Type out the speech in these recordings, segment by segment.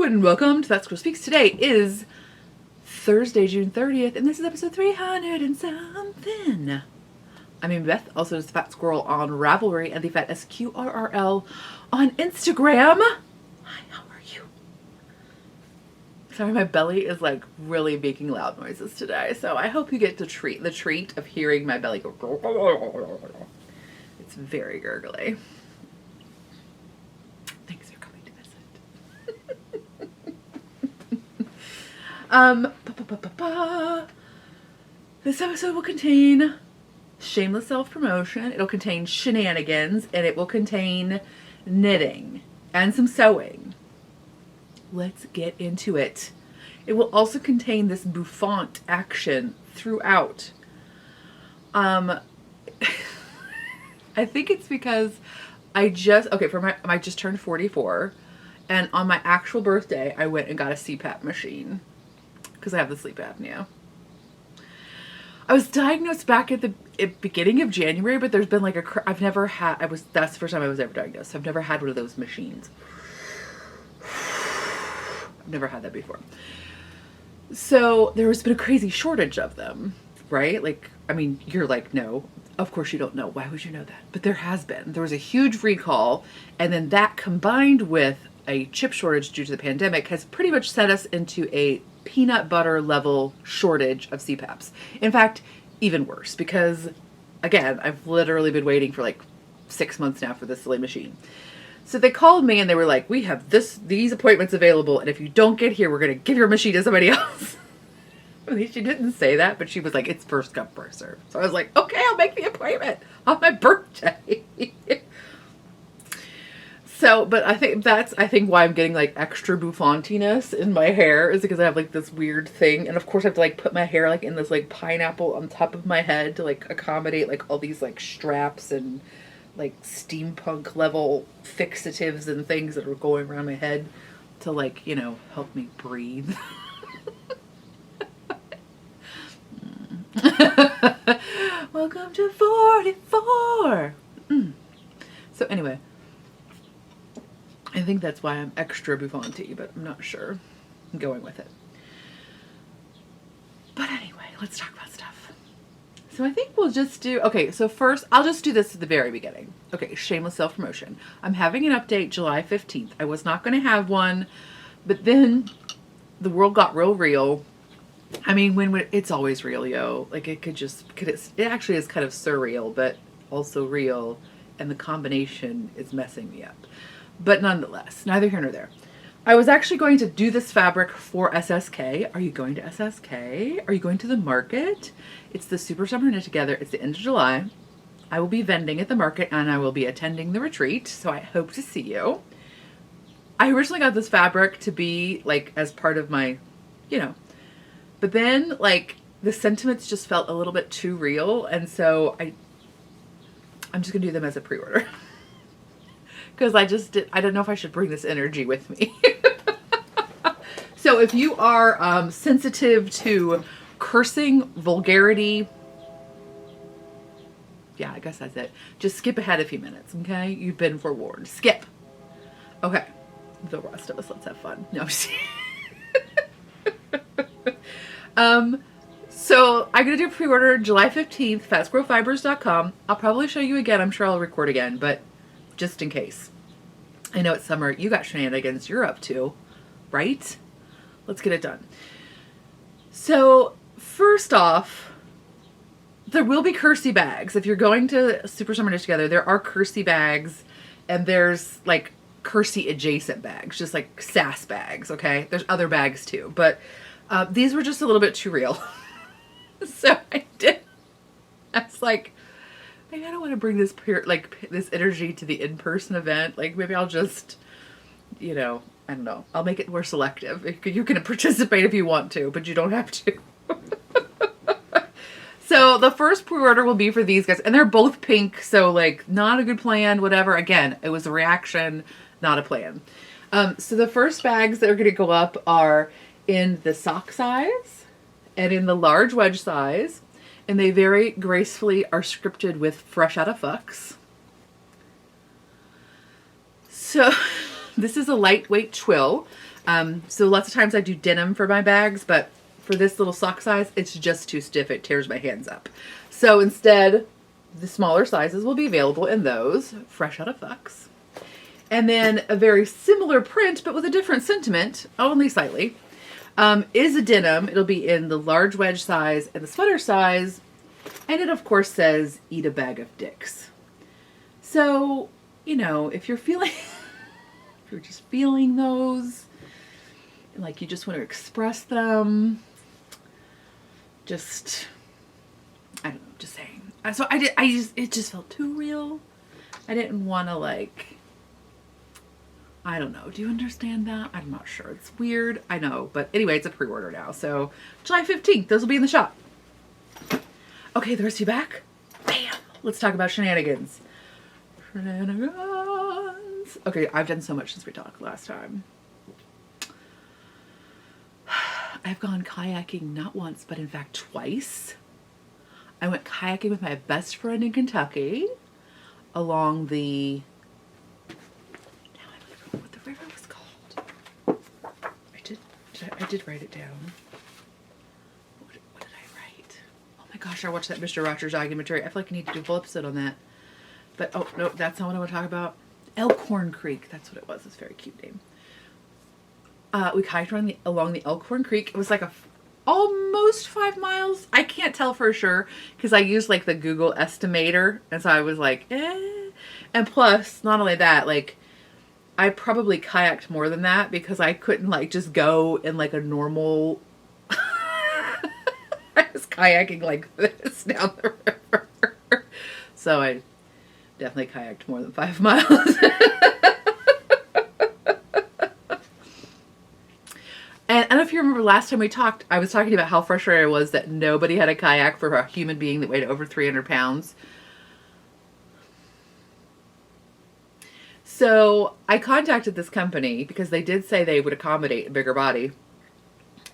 and welcome to That's Girl Speaks. Today is Thursday, June 30th, and this is episode 300 and something. I'm Amy Beth, also as the Fat Squirrel on Ravelry and the Fat SQRRL on Instagram. Hi, how are you? Sorry, my belly is like really making loud noises today, so I hope you get the treat of hearing my belly go. It's very gurgly. Thanks for coming to visit. This episode will contain shameless self-promotion, it'll contain shenanigans, and it will contain knitting and some sewing. Let's get into it. It will also contain this bouffant action throughout. I think it's because I just turned 44, and on my actual birthday, I went and got a CPAP machine because I have the sleep apnea. I was diagnosed back at the beginning of January, but there's been like that's the first time I was ever diagnosed. I've never had one of those machines. I've never had that before. So there has been a crazy shortage of them, right? Like, I mean, you're like, no, of course you don't know. Why would you know that? But there has been. There was a huge recall, and then that combined with a chip shortage due to the pandemic has pretty much set us into a peanut butter level shortage of CPAPs. In fact, even worse, because again, I've literally been waiting for like 6 months now for this silly machine. So they called me and they were like, we have these appointments available, and if you don't get here, we're going to give your machine to somebody else. I mean, she didn't say that, but she was like, it's first come, first serve. So I was like, okay, I'll make the appointment on my birthday. So, but I think why I'm getting like extra bouffantiness in my hair is because I have like this weird thing. And of course I have to like put my hair like in this like pineapple on top of my head to like accommodate like all these like straps and like steampunk level fixatives and things that are going around my head to like, you know, help me breathe. Welcome to 44. So anyway, I think that's why I'm extra bouffanty, but I'm not sure. I'm going with it. But anyway, let's talk about stuff. So I think we'll just do, okay, so first, I'll just do this at the very beginning. Okay, shameless self-promotion. I'm having an update July 15th. I was not going to have one, but then the world got real. I mean, when it's always real, yo. Like, it actually is kind of surreal, but also real, and the combination is messing me up. But nonetheless, neither here nor there. I was actually going to do this fabric for SSK. Are you going to SSK? Are you going to the market? It's the Super Summer Knit Together. It's the end of July. I will be vending at the market and I will be attending the retreat. So I hope to see you. I originally got this fabric to be like as part of my, you know, but then like the sentiments just felt a little bit too real. And so I'm just gonna do them as a pre-order. Because I don't know if I should bring this energy with me. So if you are sensitive to cursing, vulgarity, yeah, I guess that's it. Just skip ahead a few minutes, okay? You've been forewarned. Skip. Okay. The rest of us, let's have fun. No, I'm just so I'm going to do a pre-order July 15th, fatsquirrelfibers.com. I'll probably show you again. I'm sure I'll record again, but just in case. I know it's summer. You got shenanigans you're up to, right? Let's get it done. So first off, there will be Kersey bags. If you're going to Super Summer Knit Together, there are Kersey bags, and there's like Kersey adjacent bags, just like sass bags, okay? There's other bags too, but these were just a little bit too real. So I was like, maybe I don't want to bring this this energy to the in-person event. Like maybe I'll just, you know, I don't know. I'll make it more selective. You can participate if you want to, but you don't have to. So the first pre-order will be for these guys, and they're both pink. So like not a good plan, whatever. Again, it was a reaction, not a plan. So the first bags that are going to go up are in the sock size and in the large wedge size. And they very gracefully are scripted with fresh out of fucks. So this is a lightweight twill. So lots of times I do denim for my bags, but for this little sock size, it's just too stiff. It tears my hands up. So instead, the smaller sizes will be available in those, fresh out of Fox. And then a very similar print, but with a different sentiment, only slightly, is a denim. It'll be in the large wedge size and the sweater size. And it, of course, says, eat a bag of dicks. So, you know, if you're feeling, if you're just feeling those, like you just want to express them, just, I don't know, just saying. So it just felt too real. I didn't want to, like, I don't know. Do you understand that? I'm not sure. It's weird. I know. But anyway, it's a pre-order now. So July 15th, those will be in the shop. Okay, the rest of you back? Bam! Let's talk about Shenanigans. Shenanigans. Okay, I've done so much since we talked last time. I've gone kayaking not once, but in fact twice. I went kayaking with my best friend in Kentucky along the, now I don't know what the river was called. I did write it down. What did I write? Oh my gosh, I watched that Mr. Rogers documentary. I feel like I need to do a full episode on that. But oh no, that's not what I want to talk about. Elkhorn Creek, that's what it was. It's a very cute name. We kayaked along the Elkhorn Creek. It was like almost 5 miles. I can't tell for sure because I used like the Google estimator. And so I was like, eh. And plus, not only that, like I probably kayaked more than that because I couldn't like just go in like a normal, I was kayaking like this down the river. So I definitely kayaked more than 5 miles. And I don't know if you remember last time we talked, I was talking about how frustrated I was that nobody had a kayak for a human being that weighed over 300 pounds. So I contacted this company because they did say they would accommodate a bigger body.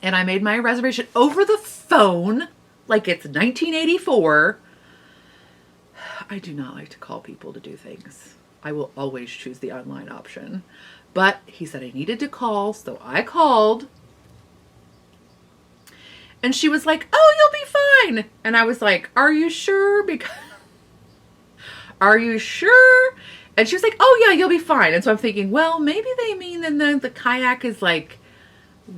And I made my reservation over the phone like it's 1984. I do not like to call people to do things. I will always choose the online option. But he said I needed to call, so I called. And she was like, oh, you'll be fine. And I was like, are you sure? Are you sure? And she was like, oh yeah, you'll be fine. And so I'm thinking, well, maybe they mean that the kayak is like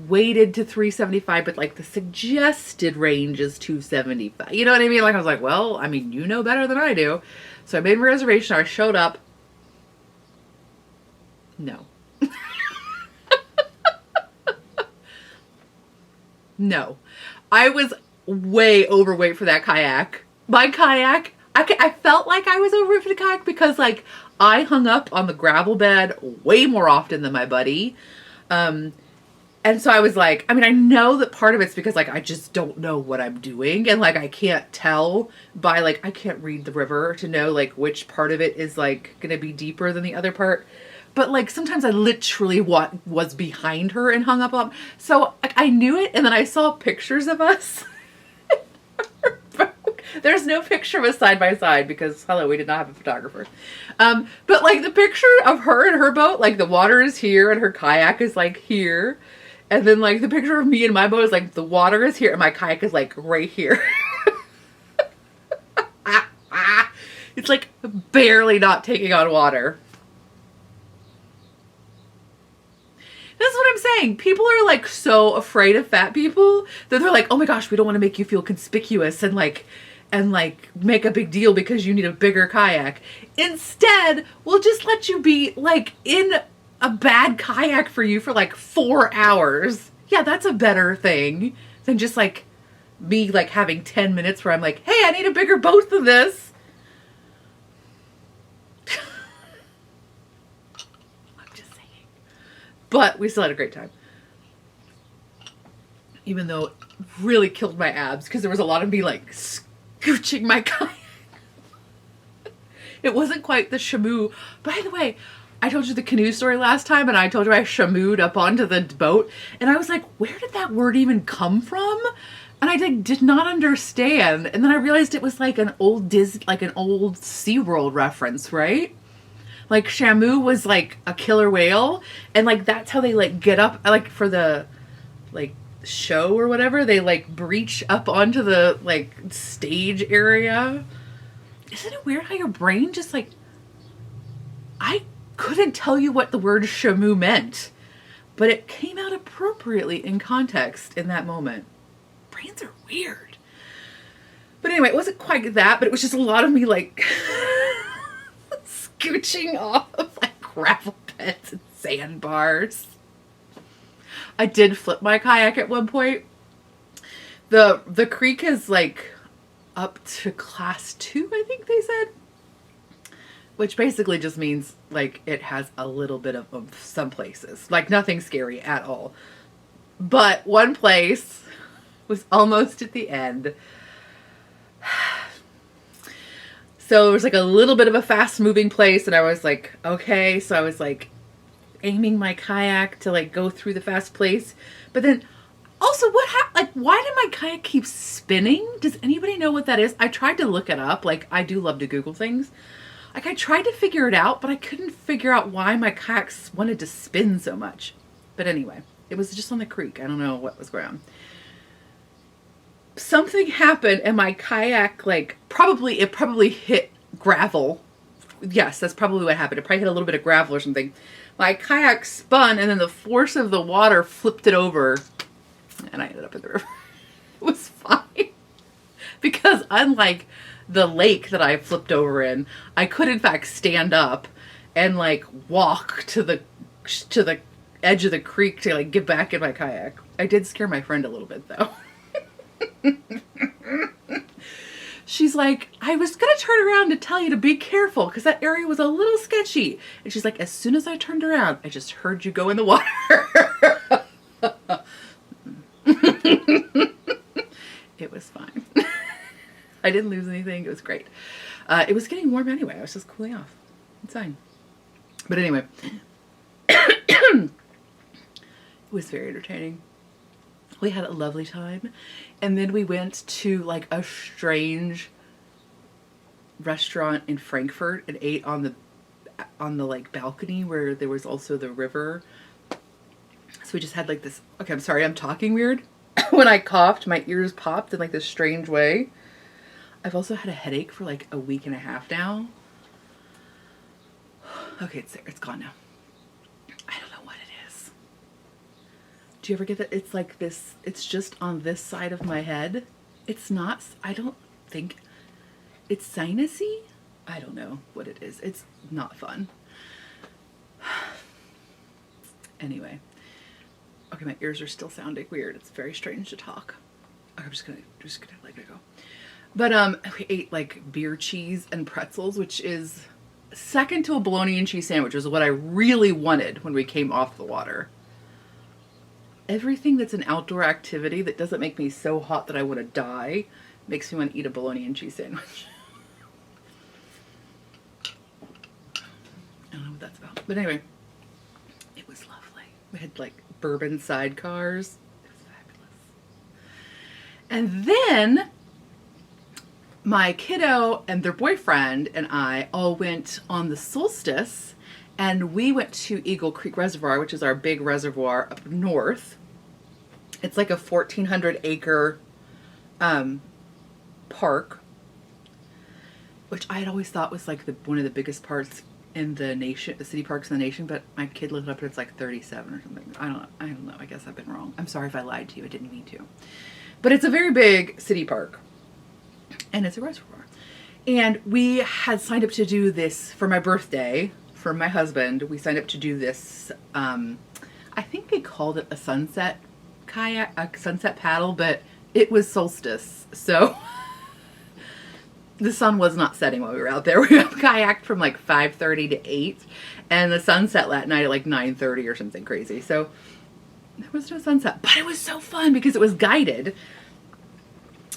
weighted to 375, but like the suggested range is 275. You know what I mean? Like I was like, well, I mean, you know better than I do. So I made my reservation. I showed up. No. No. I was way overweight for that kayak. My kayak, I felt like I was overweight for the kayak because like I hung up on the gravel bed way more often than my buddy. And so I was like, I mean, I know that part of it's because like I just don't know what I'm doing. And like I can't tell by like, I can't read the river to know like which part of it is like going to be deeper than the other part. But like sometimes I literally was behind her and hung up on. So like, I knew it, and then I saw pictures of us. There's no picture of us side by side because hello, we did not have a photographer. But like the picture of her and her boat, like the water is here and her kayak is like here, and then like the picture of me and my boat is like the water is here and my kayak is like right here. It's like barely not taking on water. That's what I'm saying. People are like so afraid of fat people that they're like, oh my gosh, we don't want to make you feel conspicuous and like make a big deal because you need a bigger kayak. Instead, we'll just let you be like in a bad kayak for you for like 4 hours. Yeah, that's a better thing than just like me like having 10 minutes where I'm like, hey, I need a bigger boat than this. But we still had a great time. Even though it really killed my abs because there was a lot of me like scooching my kayak. It wasn't quite the shamoo. By the way, I told you the canoe story last time and I told you I shamooed up onto the boat. And I was like, where did that word even come from? And I did not understand. And then I realized it was like an old SeaWorld reference, right? Like Shamu was like a killer whale, and like that's how they like get up, like for the like show or whatever, they like breach up onto the like stage area. Isn't it weird how your brain just like, I couldn't tell you what the word Shamu meant, but it came out appropriately in context in that moment. Brains are weird. But anyway, it wasn't quite that, but it was just a lot of me like scooching off of like gravel pits and sandbars. I did flip my kayak at one point. The creek is like up to class 2, I think they said. Which basically just means like it has a little bit of some places. Like nothing scary at all. But one place was almost at the end. So there was like a little bit of a fast moving place, and I was like, okay. So I was like aiming my kayak to like go through the fast place. But then also what happened? Like, why did my kayak keep spinning? Does anybody know what that is? I tried to look it up. Like, I do love to Google things. Like, I tried to figure it out, but I couldn't figure out why my kayaks wanted to spin so much. But anyway, it was just on the creek. I don't know what was going on. Something happened, and my kayak, like, it probably hit gravel. Yes, that's probably what happened. It probably hit a little bit of gravel or something. My kayak spun, and then the force of the water flipped it over, and I ended up in the river. It was fine. Because unlike the lake that I flipped over in, I could in fact stand up and like walk to the edge of the creek to like get back in my kayak. I did scare my friend a little bit though. She's like, I was gonna turn around to tell you to be careful because that area was a little sketchy. And she's like, as soon as I turned around, I just heard you go in the water. It was fine. I didn't lose anything. It was great. It was getting warm anyway. I was just cooling off. It's fine. But anyway, it was very entertaining. We had a lovely time. And then we went to like a strange restaurant in Frankfurt and ate on the like balcony where there was also the river. So we just had like this, okay, I'm sorry, I'm talking weird. When I coughed, my ears popped in like this strange way. I've also had a headache for like a week and a half now. Okay, it's there. It's gone now. I don't know what it is. Do you ever get that? It's like this, it's just on this side of my head. It's not, I don't think, it's sinusy? I don't know what it is. It's not fun. Anyway. Okay, my ears are still sounding weird. It's very strange to talk. Okay, I'm just gonna let it go. But we ate like beer cheese and pretzels, which is second to a bologna and cheese sandwich, was what I really wanted when we came off the water. Everything that's an outdoor activity that doesn't make me so hot that I want to die makes me want to eat a bologna and cheese sandwich. I don't know what that's about. But anyway, it was lovely. We had like bourbon sidecars. It was fabulous. And then my kiddo and their boyfriend and I all went on the solstice, and we went to Eagle Creek Reservoir, which is our big reservoir up north. It's like a 1,400 acre park, which I had always thought was like one of the biggest parks in the nation, the city parks in the nation, but my kid looked it up and it's like 37 or something. I don't know. I guess I've been wrong. I'm sorry if I lied to you. I didn't mean to. But it's a very big city park. And it's a reservoir. And we had signed up to do this for my birthday, for my husband. We signed up to do this, I think they called it a sunset kayak, a sunset paddle, but it was solstice. So the sun was not setting while we were out there. We kayaked from like 5:30 to 8, and the sunset that night at like 9:30 or something crazy. So there was no sunset, but it was so fun because it was guided.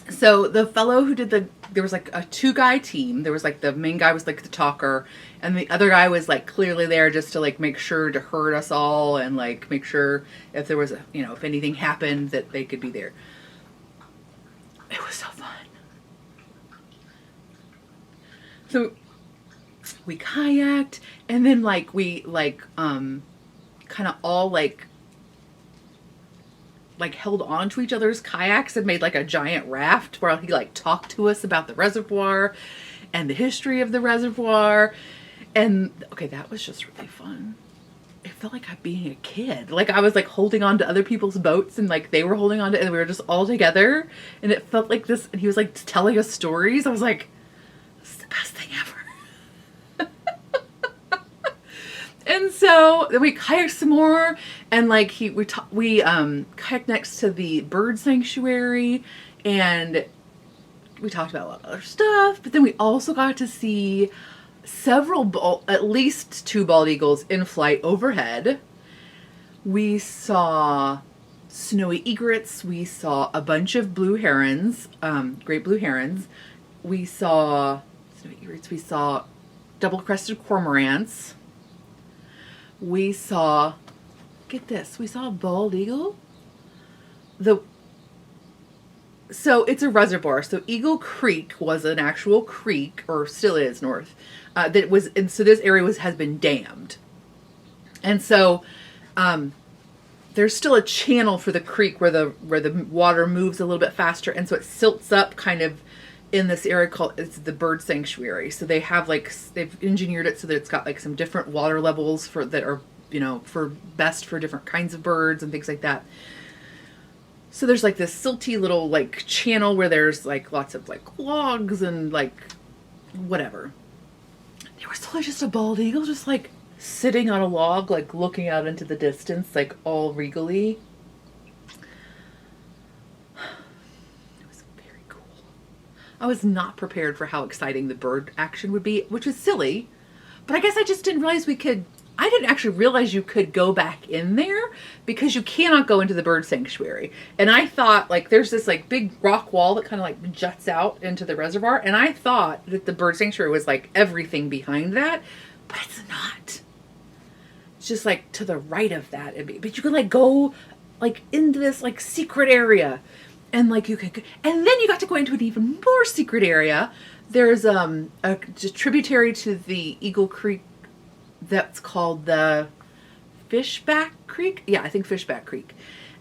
So the fellow who did there was like a 2-guy team. There was like the main guy was like the talker, and the other guy was like clearly there just to like make sure to herd us all and like make sure if there was if anything happened that they could be there. It was so fun. So we kayaked, and then like we kind of all like held on to each other's kayaks and made like a giant raft while he like talked to us about the reservoir and the history of the reservoir. And okay, that was just really fun. It felt like I'm being a kid. Like I was like holding on to other people's boats and like they were holding on to, and we were just all together, and it felt like this, and he was like telling us stories. I was like, this is the best thing ever. And so then we kayaked some more, and like we kayaked next to the bird sanctuary, and we talked about a lot of other stuff. But then we also got to see at least 2 bald eagles in flight overhead. We saw snowy egrets. We saw a bunch of blue herons, great blue herons. We saw snowy egrets. We saw double-crested cormorants. We saw, get this, we saw a bald eagle. So it's a reservoir. So Eagle Creek was an actual creek, or still is north. And so this area has been dammed. And so there's still a channel for the creek where the water moves a little bit faster, and so it silts up kind of in this area it's the bird sanctuary. So they have they've engineered it so that it's got like some different water levels that are, for best for different kinds of birds and things like that. So there's like this silty little like channel where there's like lots of like logs and like whatever. There was totally just a bald eagle just like sitting on a log, like looking out into the distance, like all regally. I was not prepared for how exciting the bird action would be, which was silly. But I guess I just didn't realize I didn't actually realize you could go back in there, because you cannot go into the bird sanctuary. And I thought like there's this like big rock wall that kind of like juts out into the reservoir. And I thought that the bird sanctuary was like everything behind that, but it's not. It's just like to the right of that. But you could like go like into this like secret area. And like you could, and then you got to go into an even more secret area. There's a tributary to the Eagle Creek that's called the Fishback Creek. Yeah, I think Fishback Creek.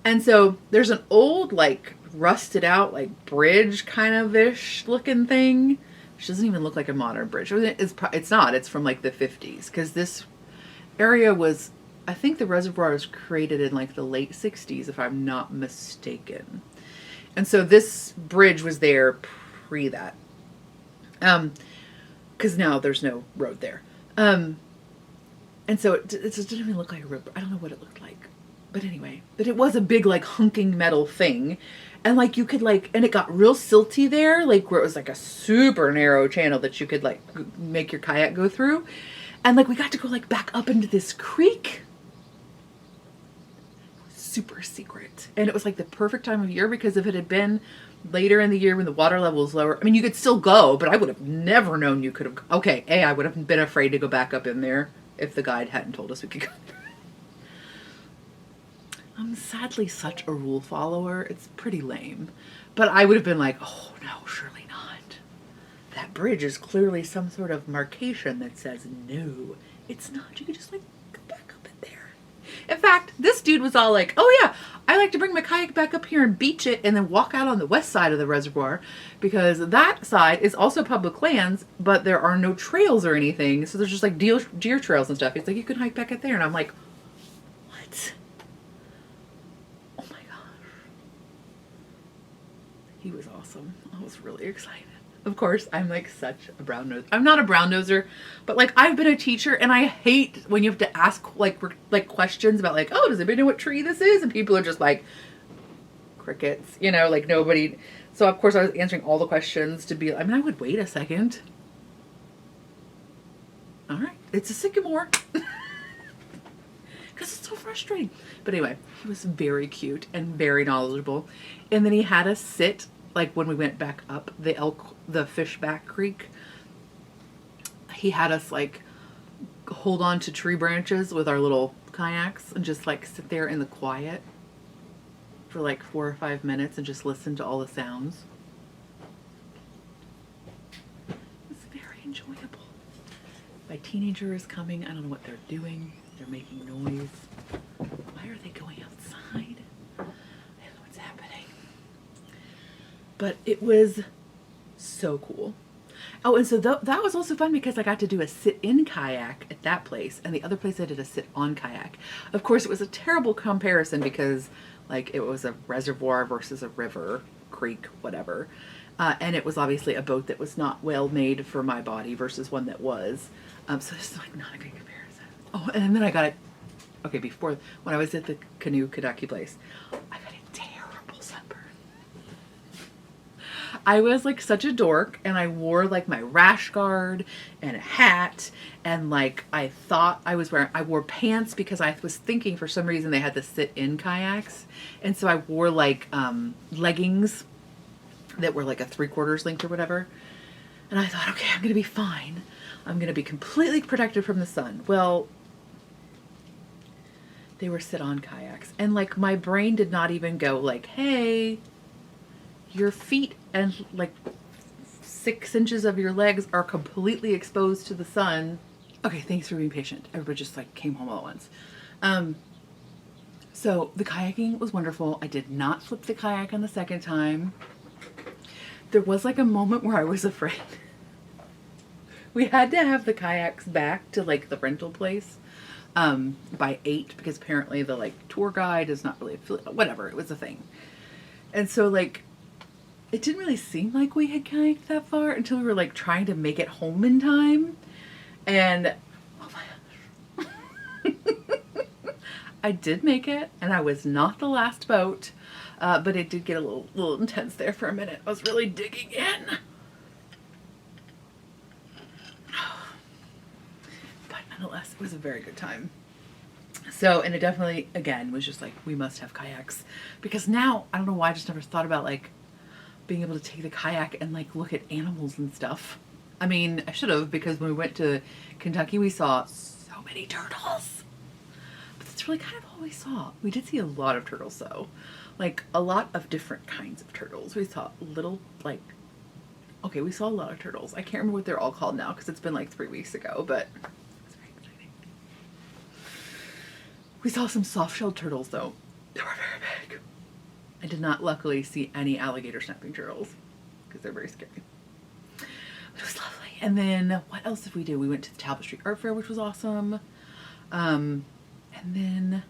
And so there's an old like rusted out like bridge kind of ish looking thing, which doesn't even look like a modern bridge. It's not. It's from like the 50s, because this area was, I think the reservoir was created in like the late 60s, if I'm not mistaken. And so this bridge was there pre that. Because now there's no road there. And so it just didn't even look like a road. I don't know what it looked like. But anyway, but it was a big like hunking metal thing. And like you could like, and it got real silty there, like where it was like a super narrow channel that you could like make your kayak go through. And like we got to go like back up into this creek. Super secret. And it was like the perfect time of year, because if it had been later in the year when the water level was lower, I mean, you could still go, but I would have never known you could have. Okay, I would have been afraid to go back up in there if the guide hadn't told us we could go. I'm sadly such a rule follower. It's pretty lame. But I would have been like, oh no, surely not. That bridge is clearly some sort of marcation that says no, it's not. You could just like go back up in there. In fact, this dude was all like, oh yeah, I like to bring my kayak back up here and beach it and then walk out on the west side of the reservoir, because that side is also public lands, but there are no trails or anything. So there's just like deer trails and stuff. He's like, you can hike back up there. And I'm like, what? Oh my gosh. He was awesome. I was really excited. Of course, I'm like such a brown nose. I'm not a brown noser, but like I've been a teacher, and I hate when you have to ask like questions about like, oh, does anybody know what tree this is? And people are just like crickets, like nobody. So of course I was answering all the questions I would wait a second. All right, it's a sycamore. Because it's so frustrating. But anyway, he was very cute and very knowledgeable. And then he had us sit, like when we went back up the Fishback Creek, he had us like hold on to tree branches with our little kayaks and just like sit there in the quiet for like 4 or 5 minutes and just listen to all the sounds. It was very enjoyable. My teenager is coming. I don't know what they're doing. They're making noise. Why are they going outside? I don't know what's happening. But it was so cool. Oh, and so that was also fun because I got to do a sit-in kayak at that place, and the other place I did a sit-on kayak. Of course, it was a terrible comparison because, like, it was a reservoir versus a river, creek, whatever. And it was obviously a boat that was not well made for my body versus one that was. So it's like not a good comparison. Oh, and then I got it. Okay, before, when I was at the canoe Kadaki place, I got a terrible sunburn. I was like such a dork, and I wore like my rash guard and a hat, and like I thought I wore pants because I was thinking for some reason they had the sit-in kayaks, and so I wore like leggings that were like a 3/4 length or whatever, and I thought, okay, I'm gonna be fine. I'm gonna be completely protected from the sun. Well, they were sit-on kayaks, and like my brain did not even go like, hey, your feet and like 6 inches of your legs are completely exposed to the sun. Okay, thanks for being patient. Everybody just like came home all at once. So the kayaking was wonderful. I did not flip the kayak on the second time. There was like a moment where I was afraid. We had to have the kayaks back to like the rental place by 8 because apparently the like tour guide is not really whatever. It was a thing. And so like it didn't really seem like we had kayaked that far until we were like trying to make it home in time. And oh my gosh. I did make it, and I was not the last boat, but it did get a little intense there for a minute. I was really digging in. But nonetheless, it was a very good time. So, and it definitely, again, was just like, we must have kayaks. Because now, I don't know why I just never thought about like being able to take the kayak and like look at animals and stuff. I mean, I should have, because when we went to Kentucky, we saw so many turtles. But that's really kind of all we saw. We did see a lot of turtles though. Like a lot of different kinds of turtles. We saw little like, okay, we saw a lot of turtles. I can't remember what they're all called now because it's been like 3 weeks ago, but it was very exciting. We saw some soft-shelled turtles though. They were very big. I did not luckily see any alligator snapping turtles because they're very scary. But it was lovely. And then what else did we do? We went to the Talbot Street Art Fair, which was awesome. And then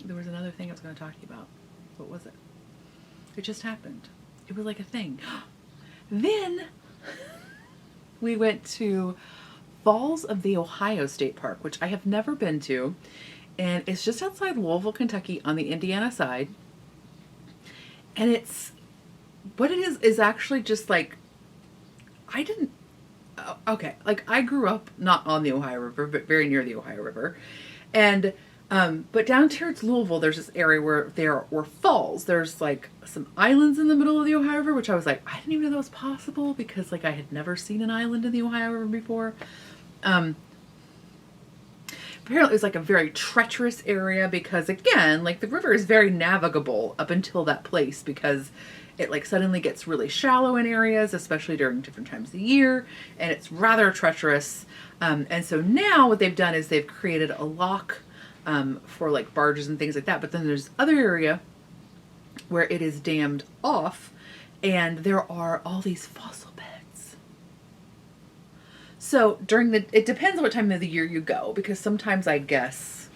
there was another thing I was going to talk to you about. What was it? It just happened. It was like a thing. Then we went to Falls of the Ohio State Park, which I have never been to. And it's just outside Louisville, Kentucky on the Indiana side. And it's, what it is actually just like, okay, like I grew up not on the Ohio River, but very near the Ohio River. And, but down towards Louisville, there's this area where there were falls. There's like some islands in the middle of the Ohio River, which I was like, I didn't even know that was possible because like I had never seen an island in the Ohio River before. Apparently it was like a very treacherous area because again, like the river is very navigable up until that place because it like suddenly gets really shallow in areas, especially during different times of the year, and it's rather treacherous. And so now what they've done is they've created a lock for like barges and things like that. But then there's other area where it is dammed off and there are all these fossil beds. So it depends on what time of the year you go, because sometimes I guess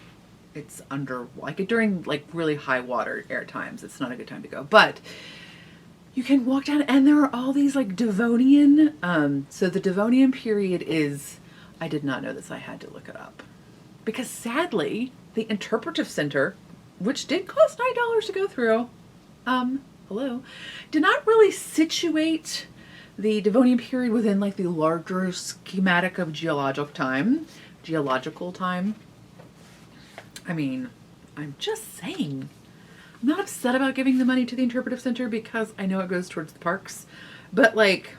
it's under, like during like really high water air times, it's not a good time to go. But you can walk down and there are all these like Devonian. So the Devonian period is, I did not know this, I had to look it up. Because sadly, the Interpretive Center, which did cost $9 to go through, did not really situate the Devonian period within like the larger schematic of geological time. I mean, I'm just saying. I'm not upset about giving the money to the Interpretive Center because I know it goes towards the parks, but like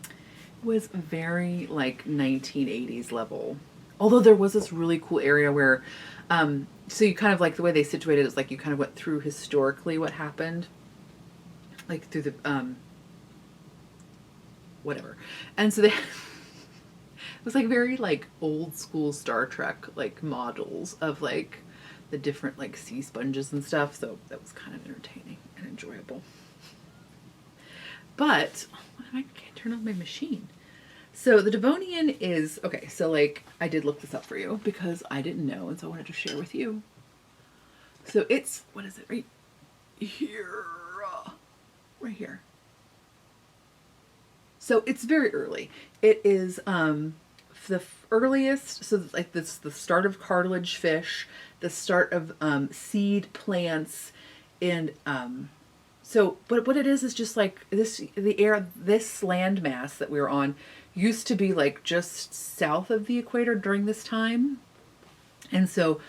it was very like 1980s level. Although there was this really cool area where, so you kind of like the way they situated it is like you kind of went through historically what happened, like through the, whatever. And so they, it was like very like old school Star Trek like models of like the different like sea sponges and stuff. So that was kind of entertaining and enjoyable. But I can't turn on my machine. So the Devonian is, okay, so like I did look this up for you because I didn't know, and so I wanted to share with you. So it's, what is it, right here, right here. So it's very early. It is the earliest, so like this, the start of cartilage fish, the start of seed plants, and so, but what it is just like this, this landmass that we were on used to be like just south of the equator during this time. And so,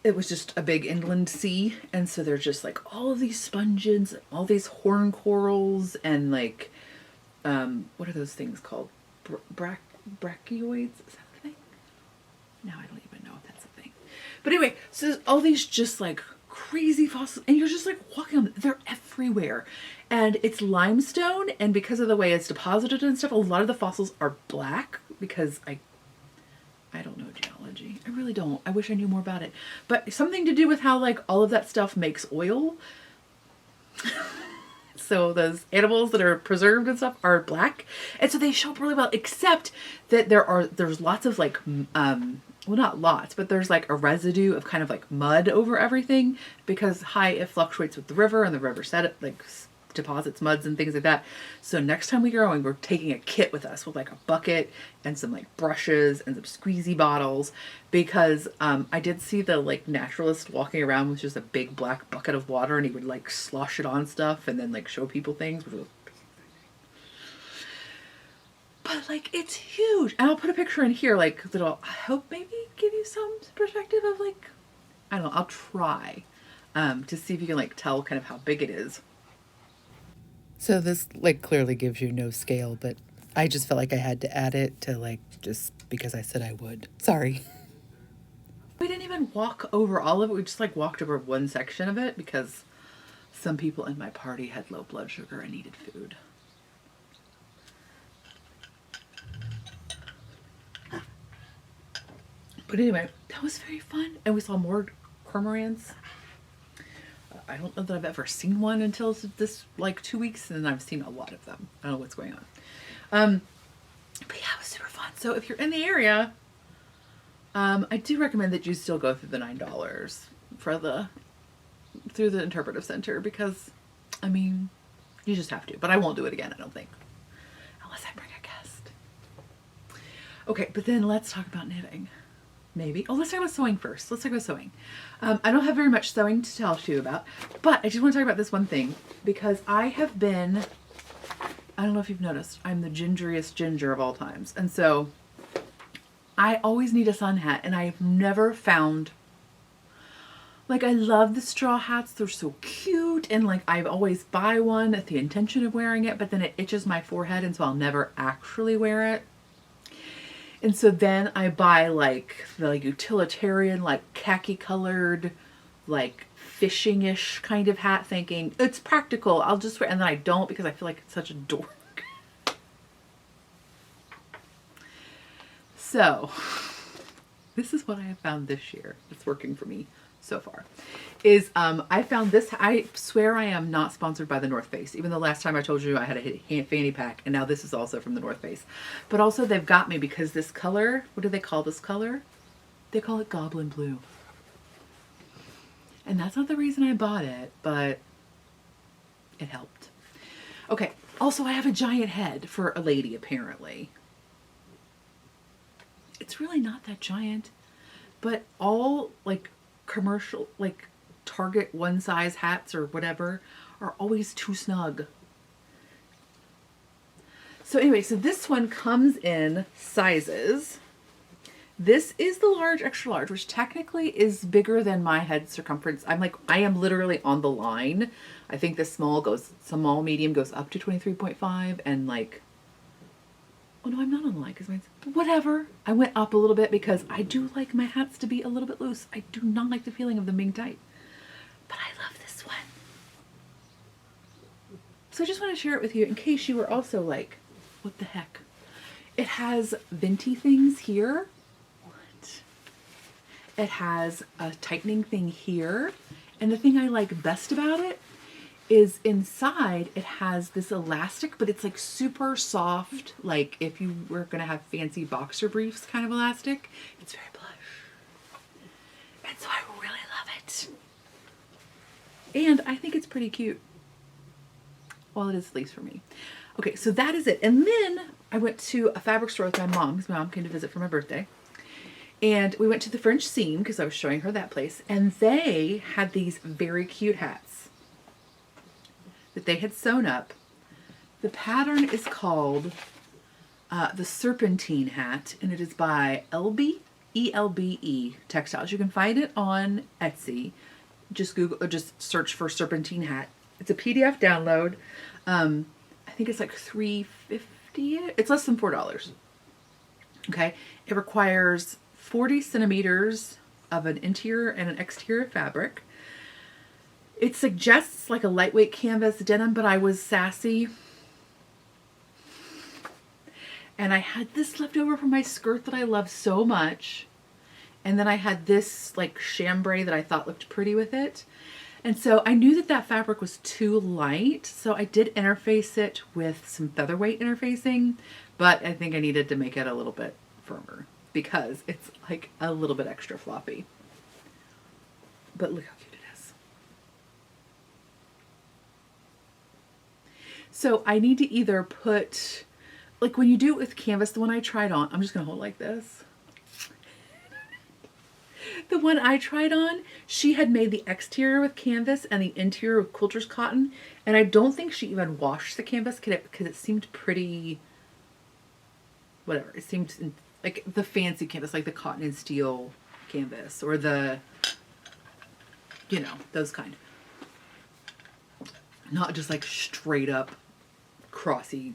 it was just a big inland sea. And so there's just like all of these sponges, all these horn corals, and like, what are those things called? Brachioids? Is that a thing? No, I don't even know if that's a thing. But anyway, so there's all these just like crazy fossils, and you're just like walking on them. They're everywhere, and it's limestone, and because of the way it's deposited and stuff, a lot of the fossils are black because I don't know geology. I really don't. I wish I knew more about it, but something to do with how like all of that stuff makes oil. So those animals that are preserved and stuff are black, and so they show up really well, except that there's lots of like well, not lots, but there's like a residue of kind of like mud over everything because it fluctuates with the river, and the river deposits muds and things like that. So next time we go going, we're taking a kit with us with like a bucket and some like brushes and some squeezy bottles, because I did see the like naturalist walking around with just a big black bucket of water, and he would like slosh it on stuff and then like show people things, which was, but like it's huge. And I'll put a picture in here like that'll, I hope, maybe give you some perspective of like, I don't know, I'll try to see if you can like tell kind of how big it is. So this like clearly gives you no scale, but I just felt like I had to add it to like, just because I said I would. Sorry. We didn't even walk over all of it. We just like walked over one section of it because some people in my party had low blood sugar and needed food. But anyway, that was very fun. And we saw more cormorants. I don't know that I've ever seen one until this like 2 weeks, and then I've seen a lot of them. I don't know what's going on. But yeah, it was super fun. So if you're in the area, I do recommend that you still go through the $9 through the interpretive center, because I mean, you just have to, but I won't do it again, I don't think, unless I bring a guest. Okay, but then let's talk about knitting. Maybe. Oh, let's talk about sewing first. Let's talk about sewing. I don't have very much sewing to tell you about, but I just want to talk about this one thing, because I have been, I don't know if you've noticed, I'm the gingeriest ginger of all times. And so I always need a sun hat, and I've never found, like, I love the straw hats. They're so cute. And like, I always buy one with the intention of wearing it, but then it itches my forehead, and so I'll never actually wear it. And so then I buy like the like utilitarian, like khaki colored, like fishing-ish kind of hat, thinking it's practical, I'll just wear, and then I don't, because I feel like it's such a dork. So this is what I have found this year. It's working for me so far. Is I found this. I swear I am not sponsored by the North Face, even though last time I told you I had a fanny pack, and now this is also from the North Face. But also they've got me because this color, what do they call this color? They call it Goblin Blue. And that's not the reason I bought it, but it helped. Okay, also I have a giant head for a lady, apparently. It's really not that giant, but all like commercial, like Target one size hats or whatever are always too snug. So anyway, so this one comes in sizes. This is the large, extra large, which technically is bigger than my head circumference. I am literally on the line. I think the small medium goes up to 23.5, and like, oh no, I'm not on the line because mine's, whatever. I went up a little bit because I do like my hats to be a little bit loose. I do not like the feeling of them being tight. But I love this one. So I just want to share it with you in case you were also like, what the heck? It has venti things here. What? It has a tightening thing here. And the thing I like best about it is inside it has this elastic, but it's like super soft, like if you were going to have fancy boxer briefs kind of elastic. It's very plush. And so I really love it. And I think it's pretty cute. Well, it is at least for me. Okay, so that is it. And then I went to a fabric store with my mom, because my mom came to visit for my birthday. And we went to the French Seam, because I was showing her that place. And they had these very cute hats that they had sewn up. The pattern is called the Serpentine Hat, and it is by Elbe, E-L-B-E Textiles. You can find it on Etsy. Just Google, or just search for Serpentine Hat. It's a PDF download. I think it's like $3.50. It's less than $4. Okay. It requires 40 centimeters of an interior and an exterior fabric. It suggests like a lightweight canvas denim, but I was sassy. And I had this left over from my skirt that I love so much. And then I had this like chambray that I thought looked pretty with it. And so I knew that that fabric was too light. So I did interface it with some featherweight interfacing, but I think I needed to make it a little bit firmer because it's like a little bit extra floppy. But look how cute it is. So I need to either put, like when you do it with canvas, the one I tried on, I'm just gonna hold it like this. The one I tried on, she had made the exterior with canvas and the interior with quilter's cotton. And I don't think she even washed the canvas because it seemed pretty, whatever. It seemed like the fancy canvas, like the cotton and steel canvas or the, you know, those kind. Not just like straight up crossy,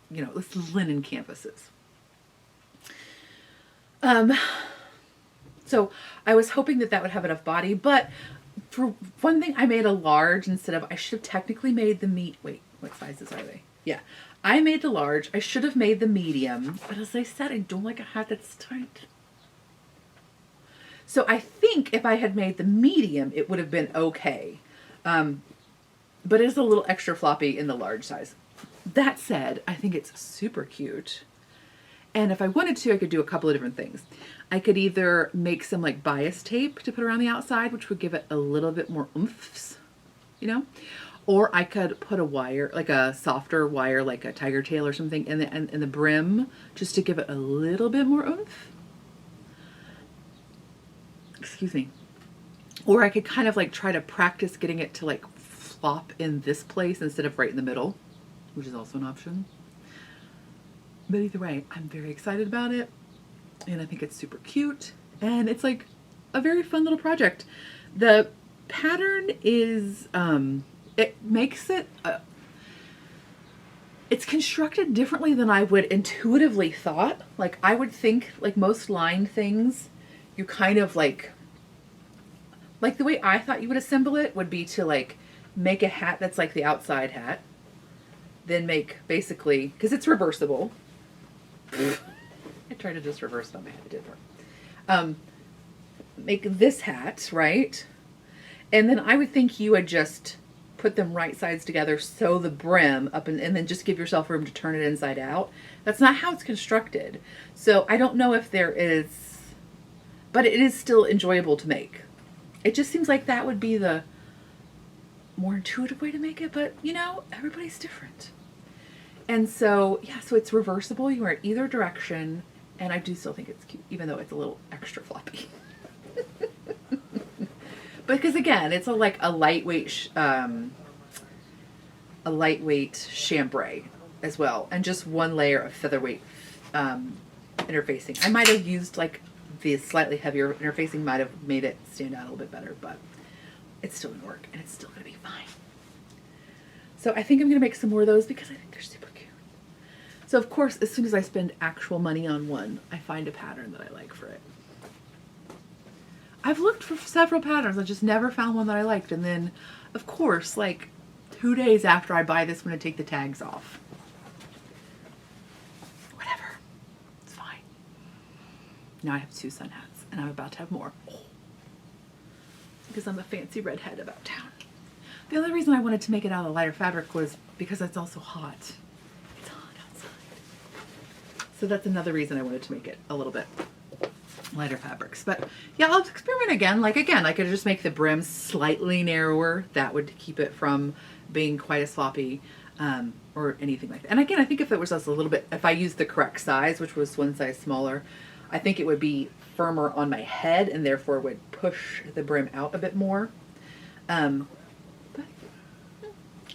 you know, it's linen canvases. So I was hoping that that would have enough body, but for one thing, I made a large instead of, I should have technically made the wait, what sizes are they? Yeah, I made the large. I should have made the medium, but as I said, I don't like a hat that's tight. So I think if I had made the medium, it would have been okay. But it's a little extra floppy in the large size. That said, I think it's super cute. And if I wanted to, I could do a couple of different things. I could either make some like bias tape to put around the outside, which would give it a little bit more oomph, you know, or I could put a wire, like a softer wire, like a tiger tail or something in the brim, just to give it a little bit more oomph. Excuse me. Or I could kind of like try to practice getting it to like flop in this place instead of right in the middle, which is also an option. But either way, I'm very excited about it. And I think it's super cute. And it's like a very fun little project. The pattern is, it makes it, it's constructed differently than I would intuitively thought. Like I would think like most lined things, you kind of like the way I thought you would assemble it would be to like make a hat that's like the outside hat. Then make basically, because it's reversible. I tried to just reverse it on my head. It didn't work. Make this hat, right? And then I would think you would just put them right sides together, sew the brim up, and then just give yourself room to turn it inside out. That's not how it's constructed. So I don't know if there is, but it is still enjoyable to make. It just seems like that would be the more intuitive way to make it, but you know, everybody's different. And so, yeah, so it's reversible. You wear it either direction. And I do still think it's cute, even though it's a little extra floppy. Because again, it's like a lightweight chambray as well. And just one layer of featherweight interfacing. I might have used like the slightly heavier interfacing might have made it stand out a little bit better, but it's still going to work and it's still going to be fine. So I think I'm going to make some more of those because I think they're super cute. So of course, as soon as I spend actual money on one, I find a pattern that I like for it. I've looked for several patterns. I just never found one that I liked. And then, of course, like 2 days after I buy this, I'm going to take the tags off. Whatever. It's fine. Now I have 2 sun hats, and I'm about to have more. Oh. Because I'm a fancy redhead about town. The only reason I wanted to make it out of the lighter fabric was because it's also hot. It's hot outside. So that's another reason I wanted to make it a little bit lighter fabrics. But yeah, I'll experiment again. Like I could just make the brim slightly narrower. That would keep it from being quite as floppy or anything like that. And again, I think if it was just a little bit, if I used the correct size, which was 1 size smaller, I think it would be firmer on my head and therefore would push the brim out a bit more. But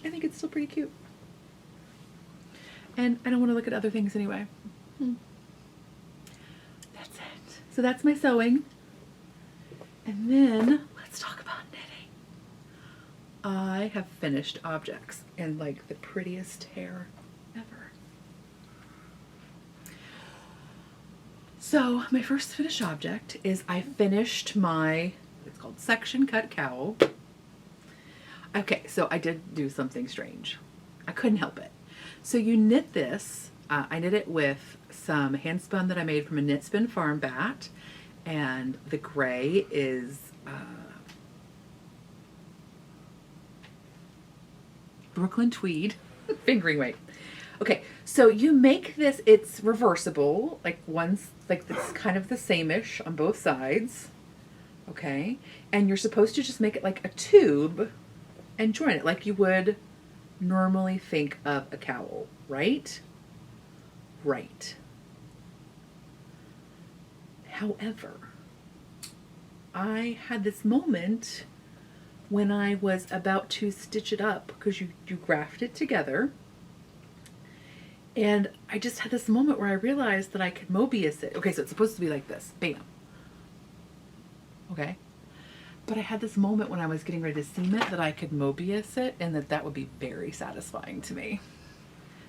I think it's still pretty cute. And I don't want to look at other things anyway. That's it. So that's my sewing. And then let's talk about knitting. I have finished objects and like the prettiest hair ever. So my first finished object is I finished my, it's called section cut cowl. Okay, so I did do something strange. I couldn't help it. So you knit this, I knit it with some hand spun that I made from a Knit Spin Farm bat, and the gray is Brooklyn Tweed, fingering weight. Okay, so you make this, it's reversible, like one's like this kind of the same-ish on both sides, okay? And you're supposed to just make it like a tube and join it like you would normally think of a cowl, right? Right. However, I had this moment when I was about to stitch it up because you graft it together. And I just had this moment where I realized that I could Mobius it. Okay, so it's supposed to be like this. Bam. Okay. But I had this moment when I was getting ready to seam it that I could Mobius it and that would be very satisfying to me.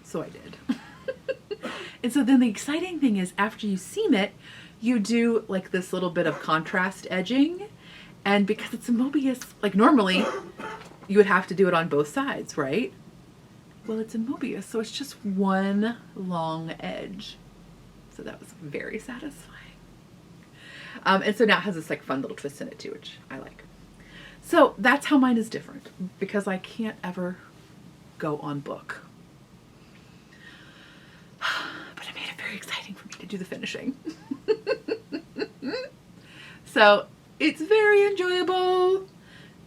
So I did. And so then the exciting thing is after you seam it, you do like this little bit of contrast edging. And because it's a Mobius, like normally you would have to do it on both sides, right? Well, it's a Mobius, so it's just one long edge. So that was very satisfying. And so now it has this like fun little twist in it too, which I like. So that's how mine is different because I can't ever go on book. But it made it very exciting for me to do the finishing. So it's very enjoyable,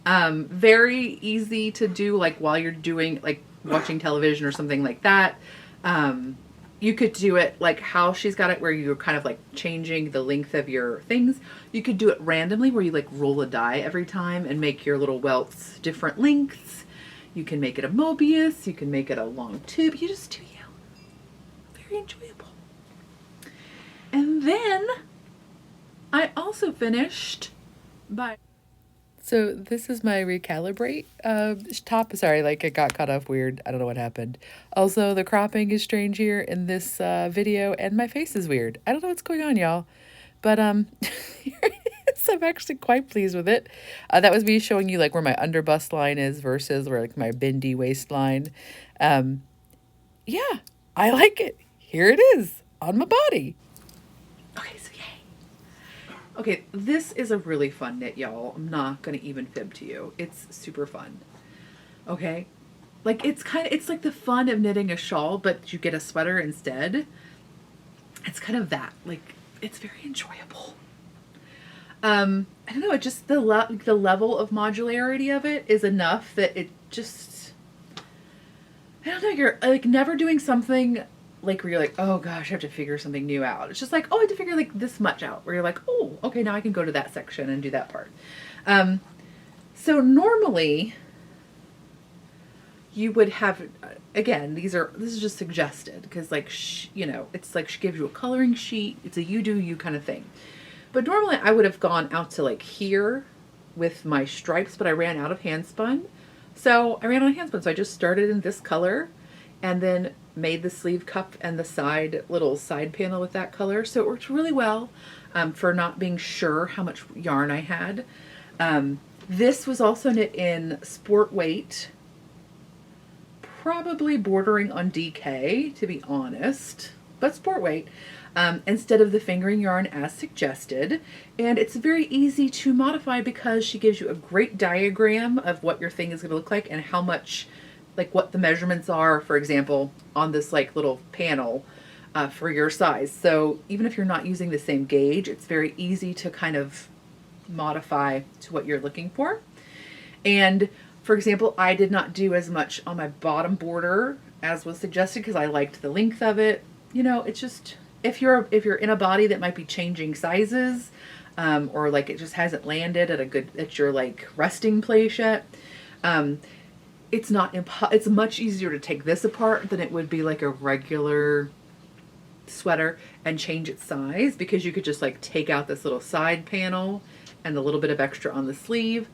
very easy to do like while you're doing like watching television or something like that. You could do it like how she's got it where you're kind of like changing the length of your things. You could do it randomly where you like roll a die every time and make your little welts different lengths. You can make it a Mobius, you can make it a long tube, you just do you. Very enjoyable. And then I also finished by... So this is my recalibrate top. Sorry, like it got cut off weird. I don't know what happened. Also, the cropping is strange here in this video, and my face is weird. I don't know what's going on, y'all. But here it is. I'm actually quite pleased with it. That was me showing you like where my underbust line is versus where like my bendy waistline. Yeah, I like it. Here it is on my body. Okay, so yay. Okay, this is a really fun knit, y'all. I'm not gonna even fib to you. It's super fun. Okay, like it's like the fun of knitting a shawl, but you get a sweater instead. It's kind of that. Like it's very enjoyable. I don't know. It just the level of modularity of it is enough that it just. I don't know. You're like never doing something like where you're like, oh gosh, I have to figure something new out. It's just like, oh, I have to figure like this much out. Where you're like, oh, okay, now I can go to that section and do that part. So normally you would have, again, this is just suggested because like, you know, it's like she gives you a coloring sheet. It's a you do you kind of thing. But normally I would have gone out to like here with my stripes, but I ran out of hand spun. So I ran out of hand spun. So I just started in this color and then made the sleeve cup and the side little side panel with that color. So it worked really well for not being sure how much yarn I had. This was also knit in sport weight probably bordering on DK, to be honest, but sport weight, instead of the fingering yarn as suggested. And it's very easy to modify because she gives you a great diagram of what your thing is going to look like and how much, like what the measurements are, for example, on this like little panel for your size. So even if you're not using the same gauge, it's very easy to kind of modify to what you're looking for. And for example, I did not do as much on my bottom border as was suggested because I liked the length of it. You know, it's just, if you're in a body that might be changing sizes, or like it just hasn't landed at your like resting place yet, it's much easier to take this apart than it would be like a regular sweater and change its size, because you could just like take out this little side panel and the little bit of extra on the sleeve.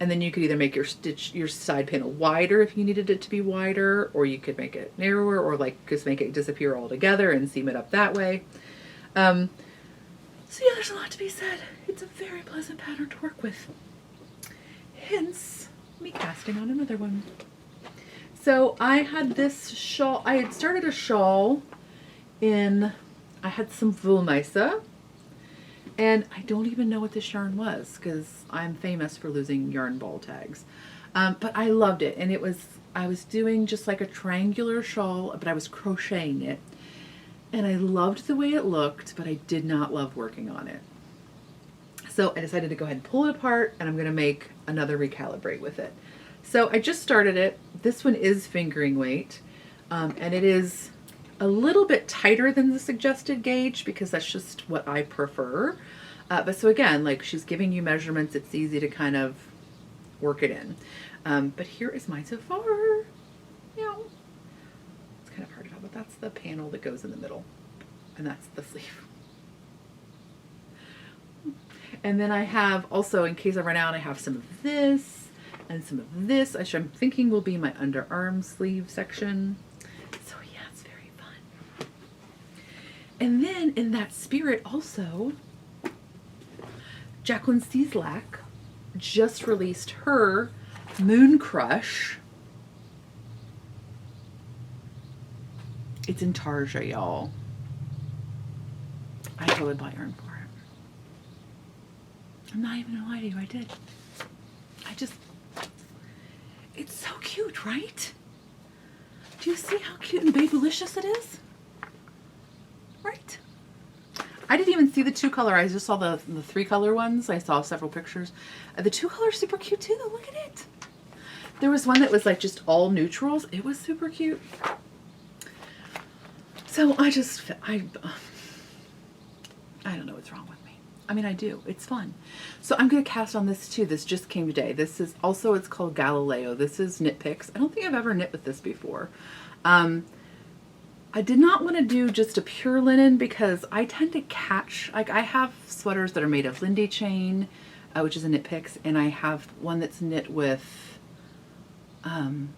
And then you could either make your side panel wider if you needed it to be wider, or you could make it narrower, or like just make it disappear altogether and seam it up that way. So yeah, there's a lot to be said. It's a very pleasant pattern to work with. Hence me casting on another one. So I had this shawl. I had started a shawl I had some Wollmeise. And I don't even know what this yarn was because I'm famous for losing yarn ball tags. But I loved it. And I was doing just like a triangular shawl, but I was crocheting it. And I loved the way it looked, but I did not love working on it. So I decided to go ahead and pull it apart, and I'm going to make another recalibrate with it. So I just started it. This one is fingering weight, and it is a little bit tighter than the suggested gauge because that's just what I prefer. But so again, like she's giving you measurements, it's easy to kind of work it in. But here is mine so far. Yeah. It's kind of hard to tell, but that's the panel that goes in the middle, and that's the sleeve. And then I have also, in case I run out, I have some of this and some of this, which I'm thinking will be my underarm sleeve section. So yeah, it's very fun. And then in that spirit also, Jacqueline Cieslak just released her Moon Crush. It's in Tarja, y'all. I totally bought yarn for it. I'm not even gonna lie to you, I did. It's so cute, right? Do you see how cute and babylicious it is? Right? I didn't even see the 2-color. I just saw the 3-color ones. I saw several pictures. The 2-color is super cute too, though. Look at it. There was one that was like just all neutrals. It was super cute. So I don't know what's wrong with me. I mean, I do. It's fun. So I'm going to cast on this too. This just came today. This is also, it's called Galileo. This is Knit Picks. I don't think I've ever knit with this before. I did not want to do just a pure linen because I tend to catch, like I have sweaters that are made of Lindy chain, which is a Knit Picks, and I have one that's knit with Quince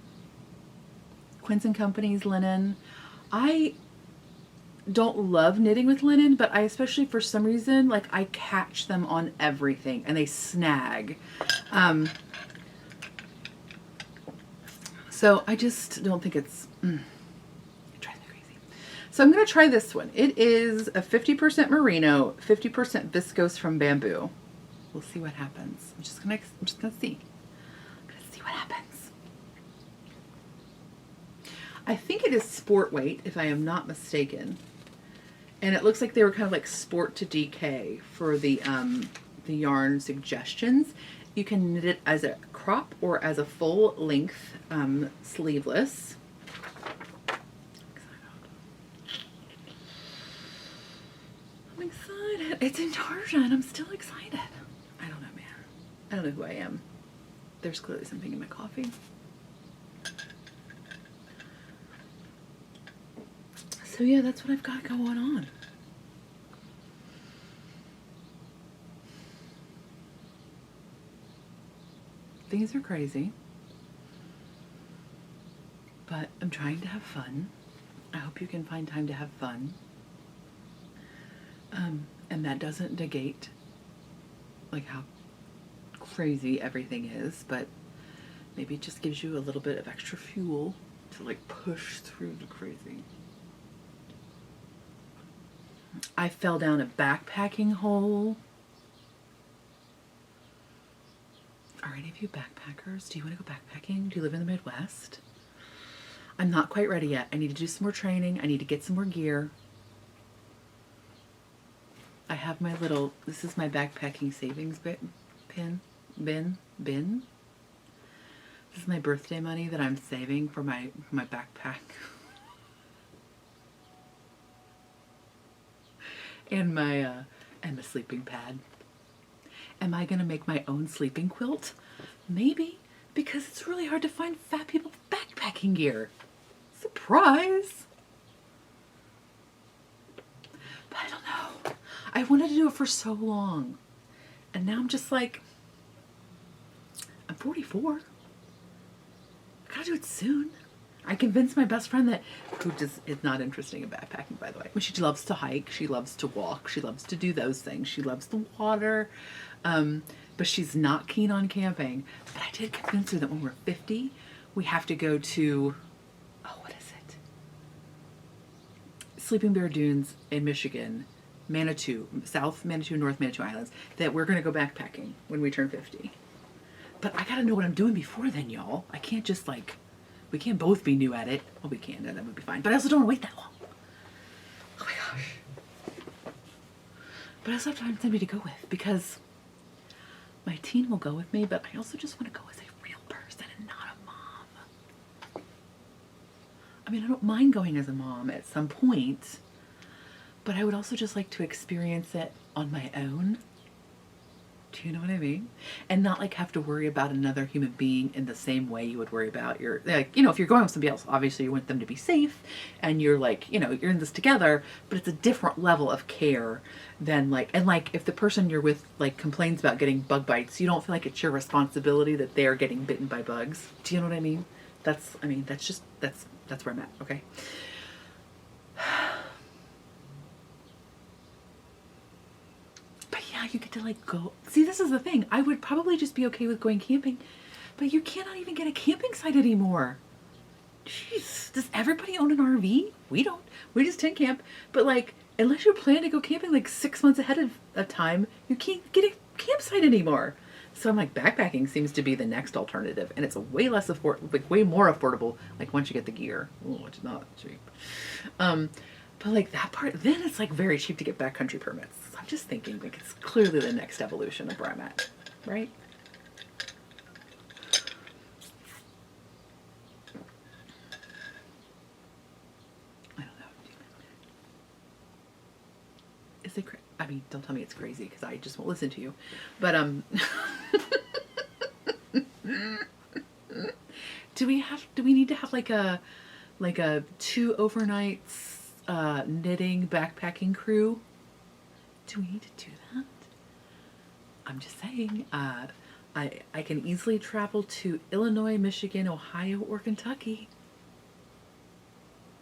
& Company's linen. I don't love knitting with linen, but I especially for some reason, like I catch them on everything and they snag. So I just don't think it's, it drives me crazy. So I'm going to try this one. It is a 50% merino, 50% viscose from bamboo. We'll see what happens. I'm just gonna see. I'm gonna see what happens. I think it is sport weight, if I am not mistaken. And it looks like they were kind of like sport to DK for the yarn suggestions. You can knit it as a crop or as a full length sleeveless. I'm excited. It's in Tarja and I'm still excited. I don't know, man. I don't know who I am. There's clearly something in my coffee. So yeah, that's what I've got going on. Things are crazy, but I'm trying to have fun. I hope you can find time to have fun. And that doesn't negate like how crazy everything is, but Maybe it just gives you a little bit of extra fuel to like push through the crazy. I fell down a backpacking hole. Are any of you backpackers? Do you want to go backpacking? Do you live in the Midwest? I'm not quite ready yet. I need to do some more training. I need to get some more gear. I have my little, this is my backpacking savings bin. This is my birthday money that I'm saving for my backpack. and my sleeping pad. Am I gonna make my own sleeping quilt? Maybe, because it's really hard to find fat people with backpacking gear. Surprise! But I don't know. I wanted to do it for so long. And now I'm just like, I'm 44. I gotta do it soon. I convinced my best friend that, who just is not interested in backpacking, by the way. She loves to hike, she loves to walk, she loves to do those things. She loves the water, but she's not keen on camping. But I did convince her that when we're 50, we have to go to, oh, what is it? Sleeping Bear Dunes in Michigan, Manitou, South Manitou, North Manitou Islands, that we're gonna go backpacking when we turn 50. But I gotta know what I'm doing before then, y'all. I can't just like, we can't both be new at it. Well, we can, and that would be fine. But I also don't want to wait that long. Oh my gosh. But I also have to find somebody to go with, because my teen will go with me, but I also just want to go as a real person and not a mom. I mean, I don't mind going as a mom at some point, but I would also just like to experience it on my own. Do you know what I mean? And not like have to worry about another human being in the same way you would worry about your, like, you know, if you're going with somebody else, obviously you want them to be safe and you're like, you know, you're in this together, but it's a different level of care than like, and like if the person you're with like complains about getting bug bites, you don't feel like it's your responsibility that they're getting bitten by bugs. Do you know what I mean? That's just, that's where I'm at. Okay. You get to like go. See, this is the thing. I would probably just be okay with going camping, but you cannot even get a camping site anymore. Jeez, does everybody own an RV? We don't. We just tent camp. But like, unless you plan to go camping like 6 months ahead of time, you can't get a campsite anymore. So I'm like, backpacking seems to be the next alternative, and it's a way less like way more affordable. Like once you get the gear, which is not cheap. But like that part, then it's like very cheap to get backcountry permits. So I'm just thinking like it's clearly the next evolution of where I'm at, right? I don't know. Is it crazy? I mean, don't tell me it's crazy because I just won't listen to you. But do we need to have like a 2 overnights knitting backpacking crew? Do we need to do that? I'm just saying, I can easily travel to Illinois, Michigan, Ohio, or Kentucky.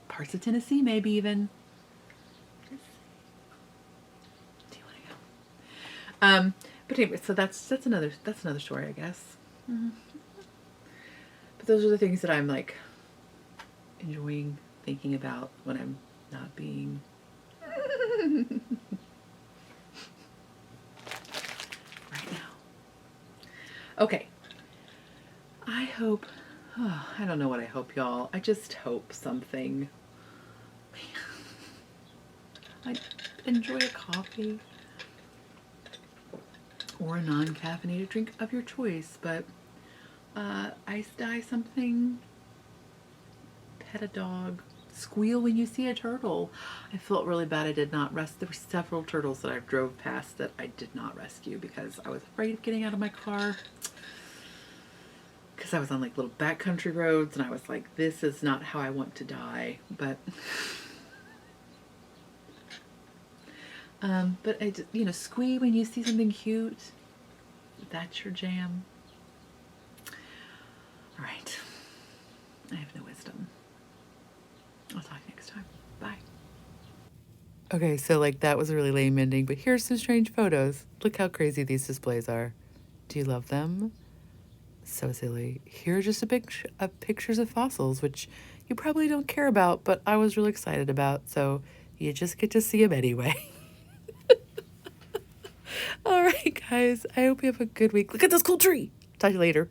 Parts of Tennessee, maybe even. Do you want to go? But anyway, so that's another story, I guess. Mm-hmm. But those are the things that I'm like enjoying thinking about when I'm not being right now. Okay. I hope, I don't know what I hope, y'all. I just hope something. I enjoy a coffee or a non-caffeinated drink of your choice, but ice dye something, pet a dog, squeal when you see a turtle. I felt really bad I did not rescue. There were several turtles that I drove past that I did not rescue because I was afraid of getting out of my car. Because I was on like little backcountry roads and I was like, this is not how I want to die. But I just, you know, squee when you see something cute. That's your jam. All right. I have no wisdom. I'll talk next time. Bye. Okay, so like that was a really lame ending, but here's some strange photos. Look how crazy these displays are. Do you love them? So silly. Here are just pictures of fossils, which you probably don't care about, but I was really excited about. So you just get to see them anyway. All right, guys. I hope you have a good week. Look at this cool tree. Talk to you later.